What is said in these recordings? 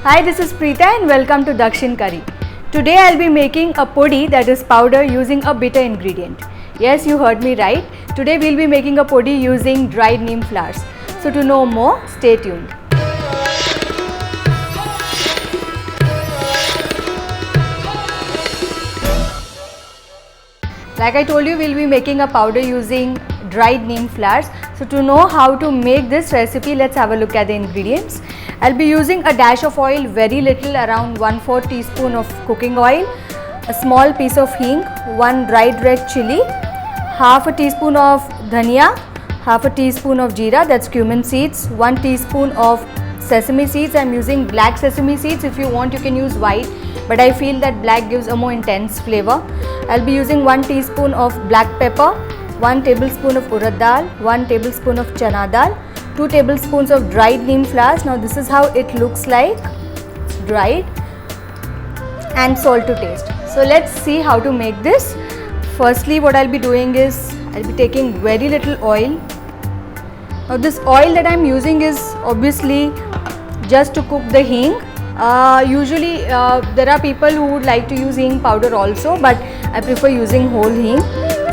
Hi, this is Preetha and welcome to Dakshin Curry. Today I'll be making a podi, that is powder, using a bitter ingredient. Yes, you heard me right. Today we'll be making a podi using dried neem flowers. So to know more, stay tuned. Like I told you, we'll be making a powder using dried neem flowers. So to know how to make this recipe, let's have a look at the ingredients. I'll be using a dash of oil, very little, around 1/4 teaspoon of cooking oil, a small piece of hing, 1 dried red chili, half a teaspoon of dhania, half a teaspoon of jeera, that's cumin seeds, 1 teaspoon of sesame seeds. I'm using black sesame seeds. If you want, you can use white, but I feel that black gives a more intense flavor. I'll be using 1 teaspoon of black pepper, 1 tablespoon of urad dal, 1 tablespoon of chana dal, 2 tablespoons of dried neem flowers. Now this is how it looks like, dried, and salt to taste. So let's see how to make this. Firstly, what I'll be doing is I'll be taking very little oil. Now this oil that I'm using is obviously just to cook the hing. Usually there are people who would like to use hing powder also, but I prefer using whole hing.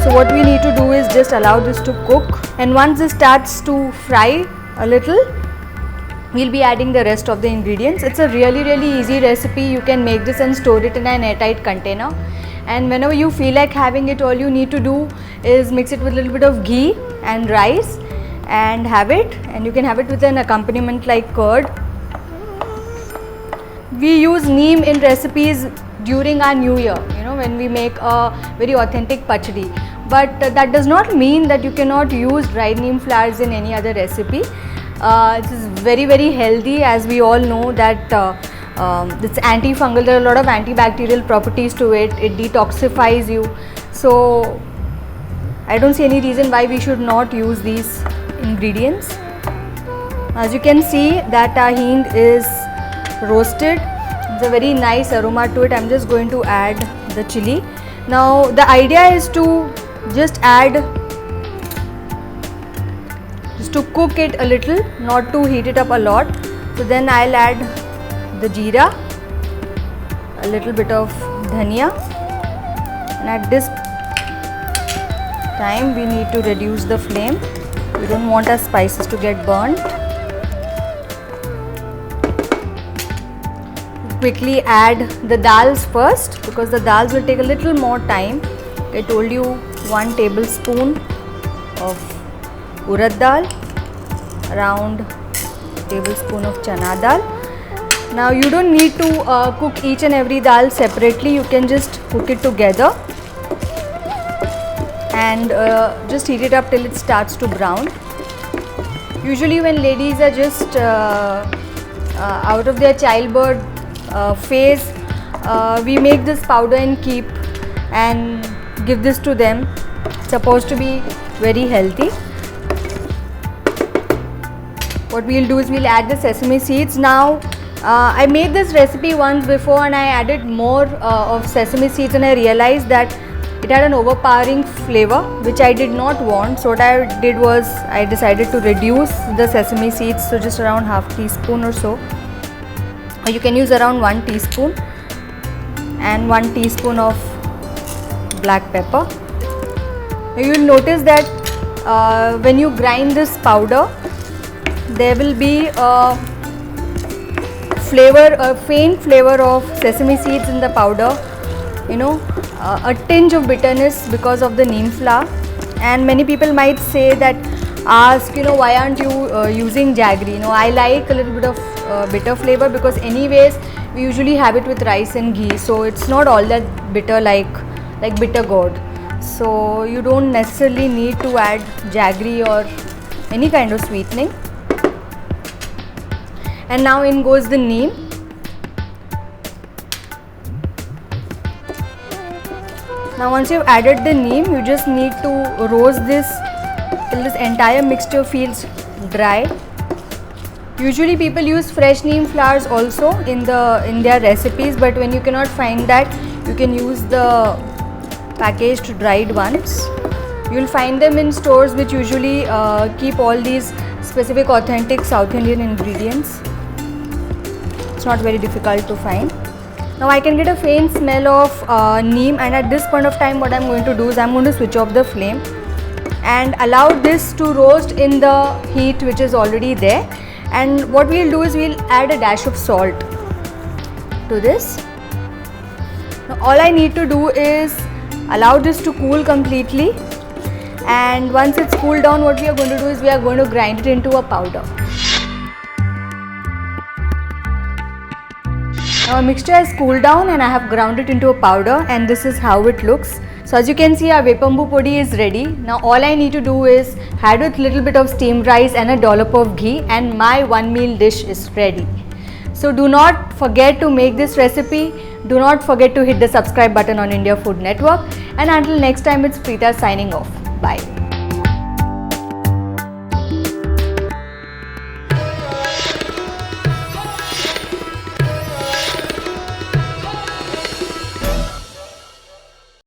So what we need to do is just allow this to cook, and once this starts to fry a little, we'll be adding the rest of the ingredients. It's a really easy recipe. You can make this and store it in an airtight container, and whenever you feel like having it, all you need to do is mix it with a little bit of ghee and rice and have it, and you can have it with an accompaniment like curd. We use neem in recipes during our new year, when we make a very authentic pachdi, but that does not mean that you cannot use dried neem flowers in any other recipe. It is very healthy, as we all know that it's antifungal. There are a lot of antibacterial properties to it. It detoxifies you, so I don't see any reason why we should not use these ingredients. As you can see that our hing is roasted. It's a very nice aroma to it. I'm just going to add the chili. Now the idea is to just cook it a little, not to heat it up a lot. So then I'll add the jeera, a little bit of dhania, and at this time we need to reduce the flame. We don't want our spices to get burnt. Quickly add the dals first, because the dals will take a little more time. I told you 1 tablespoon of urad dal, around tablespoon of chana dal. Now you don't need to cook each and every dal separately. You can just cook it together and just heat it up till it starts to brown. Usually when ladies are just out of their childbirth phase, we make this powder and keep and give this to them. It's supposed to be very healthy. What we'll do is we'll add the sesame seeds. Now I made this recipe once before and I added more of sesame seeds, and I realized that it had an overpowering flavor which I did not want. So what I did was I decided to reduce the sesame seeds, so just around half teaspoon or so. You can use around 1 teaspoon, and 1 teaspoon of black pepper. You will notice that when you grind this powder, there will be a faint flavor of sesame seeds in the powder, a tinge of bitterness because of the neem flower. And many people might say ask, why aren't you using jaggery? I like a little bit of bitter flavor, because anyways we usually have it with rice and ghee, so it's not all that bitter like bitter gourd. So you don't necessarily need to add jaggery or any kind of sweetening. And now in goes the neem. Now once you've added the neem, you just need to roast this till this entire mixture feels dry. Usually people use fresh neem flowers also in their recipes, but when you cannot find that, you can use the packaged dried ones. You will find them in stores which usually keep all these specific authentic South Indian ingredients. It's not very difficult to find. Now I can get a faint smell of neem, and at this point of time what I'm going to do is I'm going to switch off the flame and allow this to roast in the heat which is already there. And what we'll do is we'll add a dash of salt to this. Now all I need to do is allow this to cool completely, and once it's cooled down, what we are going to do is we are going to grind it into a powder. Now our mixture has cooled down and I have ground it into a powder, and this is how it looks. So as you can see, our Vepambu Podi is ready. Now all I need to do is add with little bit of steamed rice and a dollop of ghee, and my one meal dish is ready. So do not forget to make this recipe. Do not forget to hit the subscribe button on India Food Network, and until next time, it's Preetha signing off. Bye.